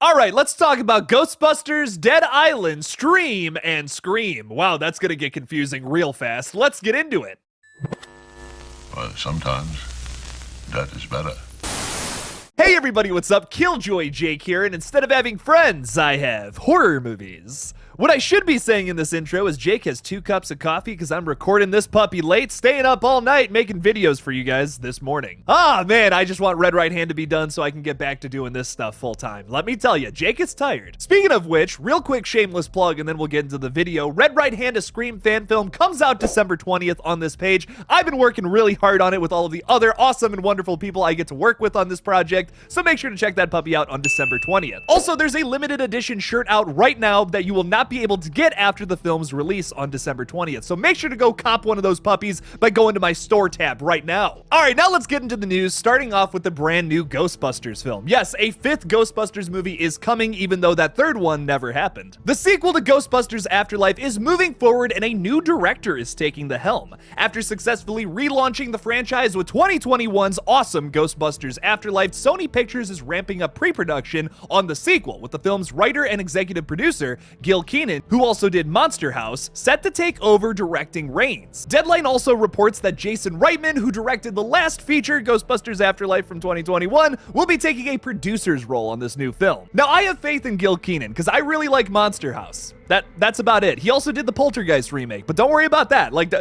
All right, let's talk about Ghostbusters, Dead Island, Stream, and Scream. Wow, that's gonna get confusing real fast. Let's get into it. Well, sometimes that is better. Hey everybody, what's up? Killjoy Jake here, and instead of having friends, I have horror movies. What I should be saying in this intro is Jake has 2 cups of coffee because I'm recording this puppy late, staying up all night, making videos for you guys this morning. Ah, man, I just want Red Right Hand to be done so I can get back to doing this stuff full time. Let me tell you, Jake is tired. Speaking of which, real quick shameless plug and then we'll get into the video. Red Right Hand, a Scream fan film, comes out December 20th on this page. I've been working really hard on it with all of the other awesome and wonderful people I get to work with on this project, so make sure to check that puppy out on December 20th. Also, there's a limited edition shirt out right now that you will not be able to get after the film's release on December 20th. So make sure to go cop one of those puppies by going to my store tab right now. All right, now let's get into the news, starting off with the brand new Ghostbusters film. Yes, a 5th Ghostbusters movie is coming, even though that 3rd one never happened. The sequel to Ghostbusters Afterlife is moving forward and a new director is taking the helm. After successfully relaunching the franchise with 2021's awesome Ghostbusters Afterlife, Sony Pictures is ramping up pre-production on the sequel, with the film's writer and executive producer, Gil Kenan, who also did Monster House, set to take over directing reins. Deadline also reports that Jason Reitman, who directed the last feature, Ghostbusters Afterlife from 2021, will be taking a producer's role on this new film. Now, I have faith in Gil Kenan, because I really like Monster House. That's about it. He also did the Poltergeist remake, but don't worry about that. Like,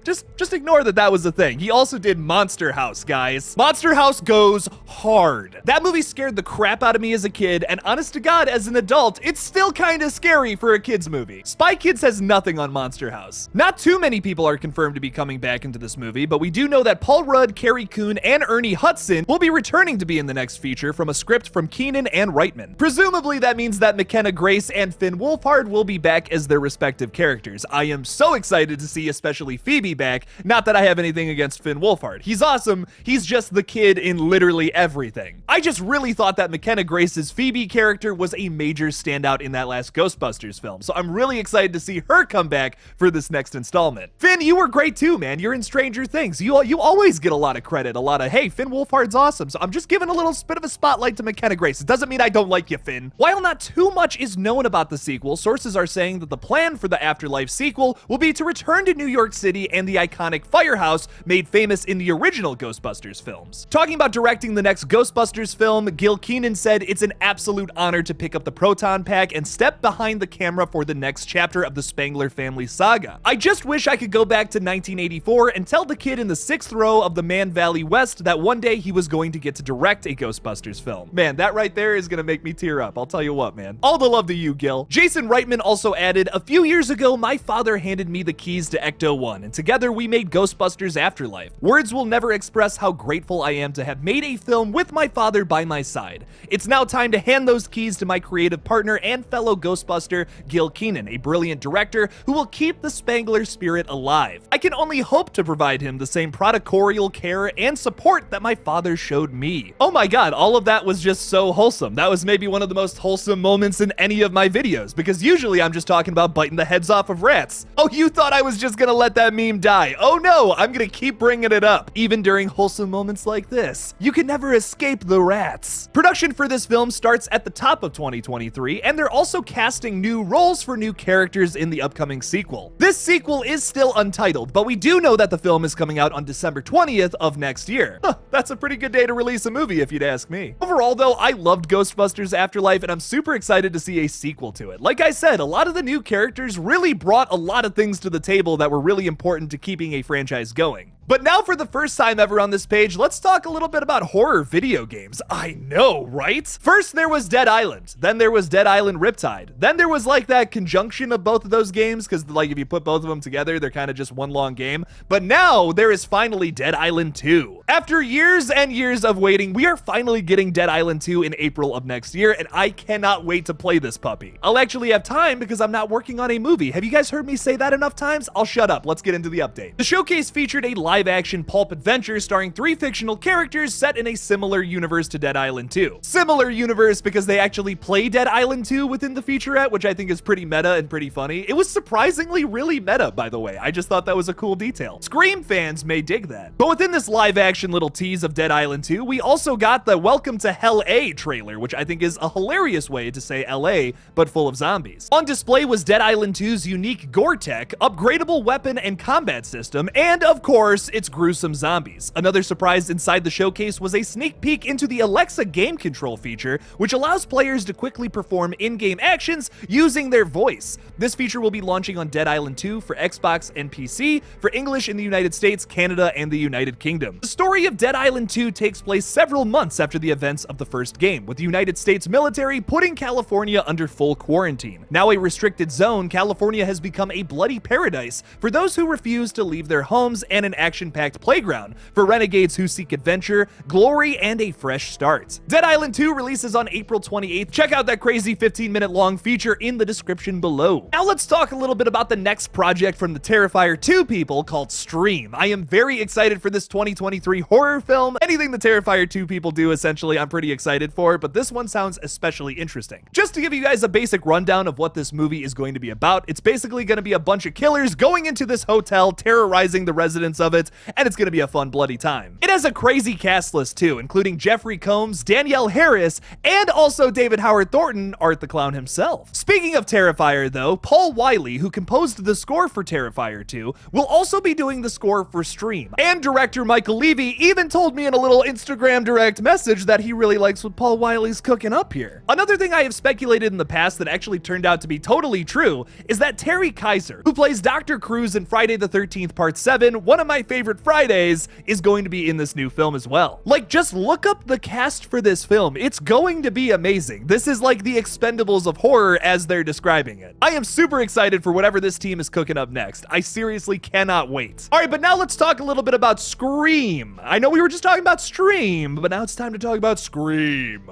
just ignore that was the thing. He also did Monster House, guys. Monster House goes hard. That movie scared the crap out of me as a kid, and honest to God, as an adult, it's still kind of scary for a kid's movie. Spy Kids has nothing on Monster House. Not too many people are confirmed to be coming back into this movie, but we do know that Paul Rudd, Carrie Coon, and Ernie Hudson will be returning to be in the next feature from a script from Kenan and Reitman. Presumably, that means that McKenna Grace and Finn Wolfhard will be back as their respective characters. I am so excited to see especially Phoebe back. Not that I have anything against Finn Wolfhard. He's awesome. He's just the kid in literally everything. I just really thought that McKenna Grace's Phoebe character was a major standout in that last Ghostbusters film, so I'm really excited to see her come back for this next installment. Finn, you were great too, man. You're in Stranger Things. You always get a lot of credit, hey, Finn Wolfhard's awesome, so I'm just giving a little bit of a spotlight to McKenna Grace. It doesn't mean I don't like you, Finn. While not too much is known about the sequel, sources are saying that the plan for the Afterlife sequel will be to return to New York City and the iconic firehouse made famous in the original Ghostbusters films. Talking about directing the next Ghostbusters film, Gil Kenan said, "It's an absolute honor to pick up the Proton Pack and step behind the camera for the next chapter of the Spangler family saga. I just wish I could go back to 1984 and tell the kid in the 6th row of the Man Valley West that one day he was going to get to direct a Ghostbusters film." Man, that right there is gonna make me tear up. I'll tell you what, man. All the love to you, Gil. Jason Reitman also added, "A few years ago, my father handed me the keys to Ecto-1, and together we made Ghostbusters Afterlife. Words will never express how grateful I am to have made a film with my father by my side. It's now time to hand those keys to my creative partner and fellow Ghostbuster, Gil Kenan, a brilliant director who will keep the Spangler spirit alive. I can only hope to provide him the same prodigal care and support that my father showed me." Oh my god, all of that was just so wholesome. That was maybe one of the most wholesome moments in any of my videos, because usually I'm just talking about biting the heads off of rats. Oh, you thought I was just gonna let that meme die? Oh no, I'm gonna keep bringing it up, even during wholesome moments like this. You can never escape the rats. Production for this film starts at the top of 2023, and they're also casting new roles for new characters in the upcoming sequel. This sequel is still untitled, but we do know that the film is coming out on December 20th of next year. That's a pretty good day to release a movie if you'd ask me. Overall though, I loved Ghostbusters Afterlife, and I'm super excited to see a sequel to it. Like I said, a lot of the new characters really brought a lot of things to the table that were really important to keeping a franchise going. But now, for the first time ever on this page, let's talk a little bit about horror video games. I know, right? First there was Dead Island, then there was Dead Island Riptide, then there was like that conjunction of both of those games, because like if you put both of them together, they're kind of just one long game. But now there is finally Dead Island 2. After years and years of waiting, we are finally getting Dead Island 2 in April of next year, and I cannot wait to play this puppy. I'll actually have time because I'm not working on a movie. Have you guys heard me say that enough times? I'll shut up. Let's get into the update. The showcase featured a live live-action pulp adventure starring 3 fictional characters set in a similar universe to Dead Island 2. Similar universe because they actually play Dead Island 2 within the featurette, which I think is pretty meta and pretty funny. It was surprisingly really meta, by the way. I just thought that was a cool detail. Scream fans may dig that. But within this live-action little tease of Dead Island 2, we also got the Welcome to Hell A trailer, which I think is a hilarious way to say LA, but full of zombies. On display was Dead Island 2's unique gore tech, upgradable weapon and combat system, and of course, its gruesome zombies. Another surprise inside the showcase was a sneak peek into the Alexa game control feature, which allows players to quickly perform in-game actions using their voice. This feature will be launching on Dead Island 2 for Xbox and PC, for English in the United States, Canada, and the United Kingdom. The story of Dead Island 2 takes place several months after the events of the first game, with the United States military putting California under full quarantine. Now a restricted zone, California has become a bloody paradise for those who refuse to leave their homes and an action-packed playground for renegades who seek adventure, glory, and a fresh start. Dead Island 2 releases on April 28th. Check out that crazy 15-minute long feature in the description below. Now let's talk a little bit about the next project from the Terrifier 2 people called Stream. I am very excited for this 2023 horror film. Anything the Terrifier 2 people do, essentially, I'm pretty excited for, but this one sounds especially interesting. Just to give you guys a basic rundown of what this movie is going to be about, it's basically going to be a bunch of killers going into this hotel, terrorizing the residents of it, and it's going to be a fun, bloody time. It has a crazy cast list too, including Jeffrey Combs, Danielle Harris, and also David Howard Thornton, Art the Clown himself. Speaking of Terrifier though, Paul Wiley, who composed the score for Terrifier 2, will also be doing the score for Stream. And director Michael Levy even told me in a little Instagram direct message that he really likes what Paul Wiley's cooking up here. Another thing I have speculated in the past that actually turned out to be totally true is that Terry Kaiser, who plays Dr. Cruz in Friday the 13th Part 7, one of my favorite Fridays, is going to be in this new film as well. Like, just look up the cast for this film. It's going to be amazing. This is like the Expendables of horror as they're describing it. I am super excited for whatever this team is cooking up next. I seriously cannot wait. All right, but now let's talk a little bit about Scream. I know we were just talking about Stream, but now it's time to talk about Scream.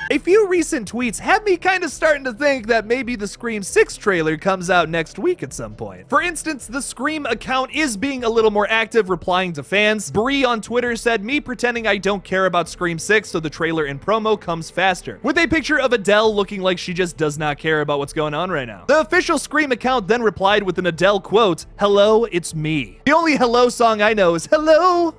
A few recent tweets have me kind of starting to think that maybe the Scream 6 trailer comes out next week at some point. For instance, the Scream account is being a little more active, replying to fans. Bree on Twitter said, "Me pretending I don't care about Scream 6 so the trailer and promo comes faster," with a picture of Adele looking like she just does not care about what's going on right now. The official Scream account then replied with an Adele quote, "Hello, it's me. The only hello song I know is hello.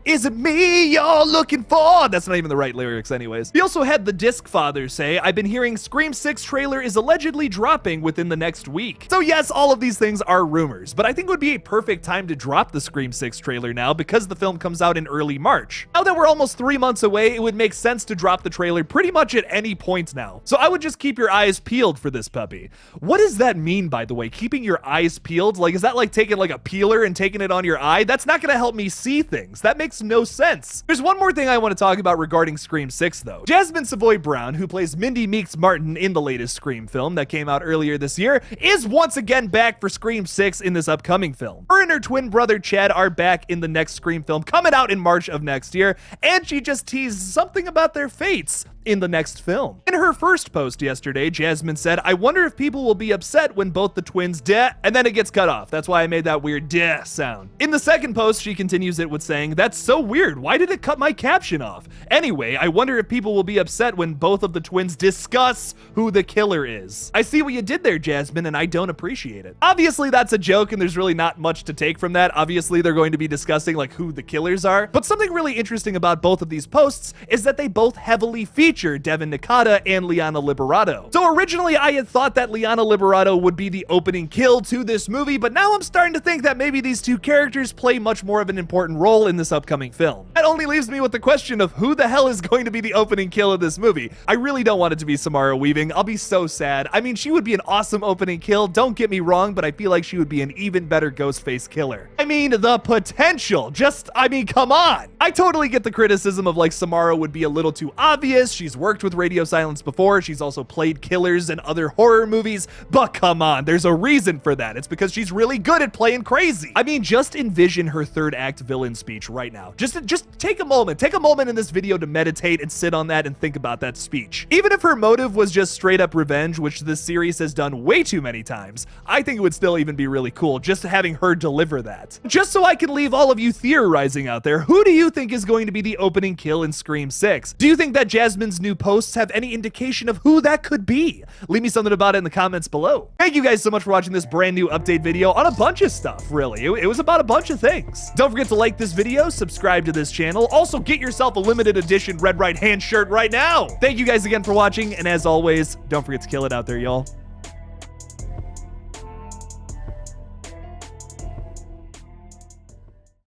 Is it me you're looking for?" That's not even the right lyrics anyways. He also had the Disc Father say, "I've been hearing Scream 6 trailer is allegedly dropping within the next week." So yes, all of these things are rumors, but I think it would be a perfect time to drop the Scream 6 trailer now because the film comes out in early March. Now that we're almost 3 months away, it would make sense to drop the trailer pretty much at any point now. So I would just keep your eyes peeled for this puppy. What does that mean, by the way? Keeping your eyes peeled? Like, is that like taking like a peeler and taking it on your eye? That's not gonna help me see things. That makes no sense. There's one more thing I want to talk about regarding Scream 6 though. Jasmine Savoy Brown, who plays Mindy Meeks Martin in the latest Scream film that came out earlier this year, is once again back for Scream 6 in this upcoming film. Her and her twin brother Chad are back in the next Scream film coming out in March of next year, and she just teased something about their fates in the next film. In her first post yesterday, Jasmine said, "I wonder if people will be upset when both the twins and then it gets cut off. That's why I made that weird sound." In the second post, she continues it with saying, "That's so weird. Why did it cut my caption off? Anyway, I wonder if people will be upset when both of the twins discuss who the killer is." I see what you did there, Jasmine, and I don't appreciate it. Obviously, that's a joke, and there's really not much to take from that. Obviously, they're going to be discussing like who the killers are. But something really interesting about both of these posts is that they both heavily feature Devin Nakata and Liana Liberato. So originally I had thought that Liana Liberato would be the opening kill to this movie, but now I'm starting to think that maybe these two characters play much more of an important role in this upcoming film. That only leaves me with the question of who the hell is going to be the opening kill of this movie. I really don't want it to be Samara Weaving. I'll be so sad. I mean, she would be an awesome opening kill, don't get me wrong, but I feel like she would be an even better Ghostface killer. I mean, the potential. I mean, come on. I totally get the criticism of like Samara would be a little too obvious. She's worked with Radio Silence before. She's also played killers in other horror movies. But come on, there's a reason for that. It's because she's really good at playing crazy. I mean, just envision her third act villain speech right now. Just take a moment. Take a moment in this video to meditate and sit on that and think about that speech. Even if her motive was just straight up revenge, which this series has done way too many times, I think it would still even be really cool just having her deliver that. Just so I can leave all of you theorizing out there, who do you think is going to be the opening kill in Scream 6? Do you think that Jasmine's new posts have any indication of who that could be? Leave me something about it in the comments below. Thank you guys so much for watching this brand new update video on a bunch of stuff, really. It was about a bunch of things. Don't forget to like this video, subscribe to this channel. Also, get yourself a limited edition Red Right Hand shirt right now. Thank you guys again for watching, and as always, don't forget to kill it out there, y'all.